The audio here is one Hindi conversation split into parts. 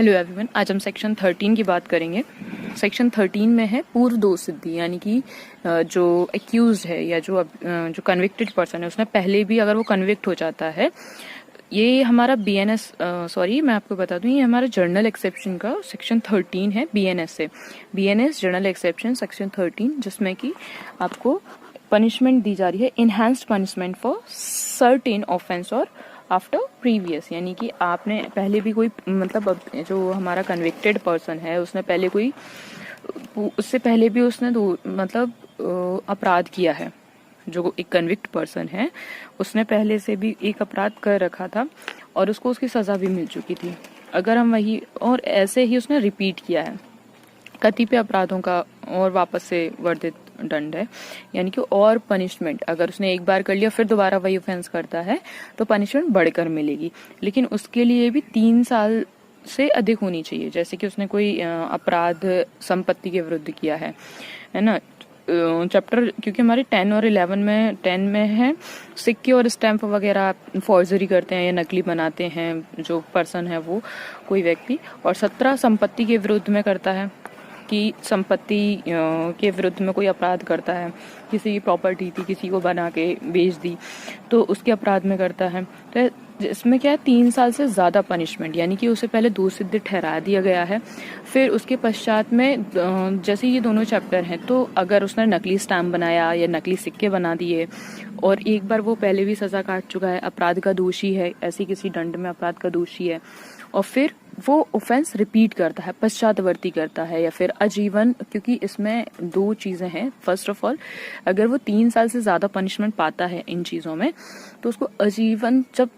हेलो एवरीवन, आज हम सेक्शन 13 की बात करेंगे। सेक्शन 13 में है पूर्व दोष सिद्धि, यानी कि जो एक्यूज्ड है या जो कन्विक्टेड पर्सन है उसने पहले भी अगर वो कन्विक्ट हो जाता है, ये हमारा बीएनएस मैं आपको बता दूं, ये हमारा जर्नल एक्सेप्शन का सेक्शन 13 है बीएनएस से। बीएनएस जर्नल एक्सेप्शन सेक्शन 13, जिसमें कि आपको पनिशमेंट दी जा रही है, enhanced punishment for certain offence और आफ्टर प्रीवियस, यानी कि आपने पहले भी कोई मतलब जो हमारा कन्विक्टेड पर्सन है उसने पहले कोई उससे पहले भी उसने अपराध किया है। जो एक कन्विक्ट पर्सन है उसने पहले से भी एक अपराध कर रखा था और उसको उसकी सजा भी मिल चुकी थी। अगर हम वही और ऐसे ही उसने रिपीट किया है, कतिपय अपराधों का और वापस से वर्धित दंड है, यानी कि और पनिशमेंट। अगर उसने एक बार कर लिया फिर दोबारा वही ऑफेंस करता है तो पनिशमेंट बढ़कर मिलेगी, लेकिन उसके लिए भी 3 साल से अधिक होनी चाहिए। जैसे कि उसने कोई अपराध संपत्ति के विरुद्ध किया है ना। चैप्टर क्योंकि हमारे 10 और 11 में 10 में है सिक्के और स्टैंप वगैरह फॉर्जरी करते हैं या नकली बनाते हैं जो पर्सन है वो कोई व्यक्ति, और 17 संपत्ति के विरुद्ध में करता है कि संपत्ति के विरुद्ध में कोई अपराध करता है, किसी की प्रॉपर्टी थी किसी को बना के बेच दी तो उसके अपराध में करता है, तो इसमें क्या है 3 साल से ज्यादा पनिशमेंट, यानी कि उसे पहले दोष सिद्ध ठहरा दिया गया है। फिर उसके पश्चात में जैसे ये दोनों चैप्टर हैं, तो अगर उसने नकली स्टैम्प बनाया या नकली सिक्के बना दिए और एक बार वो पहले भी सजा काट चुका है, अपराध का दोषी है, ऐसी किसी दंड में अपराध का दोषी है, और फिर वो ऑफेंस रिपीट करता है, पश्चातवर्ती करता है या फिर आजीवन, क्योंकि इसमें 2 चीजें हैं। फर्स्ट ऑफ ऑल, अगर वो 3 साल से ज्यादा पनिशमेंट पाता है इन चीजों में तो उसको आजीवन, जब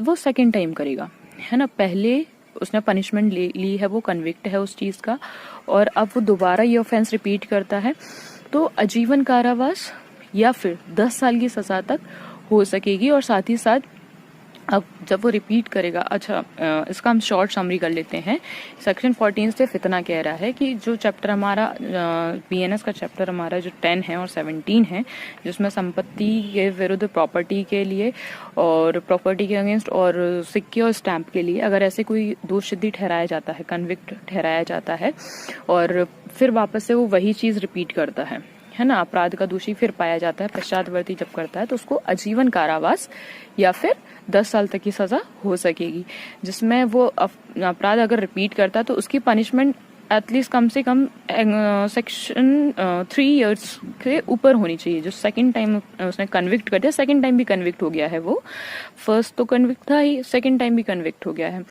वो सेकेंड टाइम करेगा, है ना, पहले उसने पनिशमेंट ली है, वो कन्विक्ट है उस चीज का, और अब वो दोबारा ये ऑफेंस रिपीट करता है तो आजीवन कारावास या फिर 10 साल की सजा तक हो सकेगी। और साथ ही साथ अब जब वो रिपीट करेगा, अच्छा इसका हम शॉर्ट समरी कर लेते हैं। सेक्शन 14 सिर्फ इतना कह रहा है कि जो चैप्टर हमारा बीएनएस का चैप्टर हमारा जो 10 है और 17 है, जिसमें संपत्ति के विरुद्ध प्रॉपर्टी के लिए और प्रॉपर्टी के अगेंस्ट और सिक्के और स्टैंप के लिए अगर ऐसे कोई दोष सिद्धि ठहराया जाता है, कन्विक्ट ठहराया जाता है और फिर वापस से वो वही चीज रिपीट करता है ना, अपराध का दोषी फिर पाया जाता है, पश्चातवर्ती जब करता है तो उसको आजीवन कारावास या फिर 10 साल तक की सजा हो सकेगी। जिसमें वो अपराध अगर रिपीट करता है तो उसकी पनिशमेंट एटलीस्ट कम से कम सेक्शन 3 इयर्स के ऊपर होनी चाहिए। जो सेकंड टाइम उसने कन्विक्ट कर दिया, सेकंड टाइम भी कन्विक्ट हो गया है, वो फर्स्ट तो कन्विक्ट था ही, सेकंड टाइम भी कन्विक्ट हो गया है।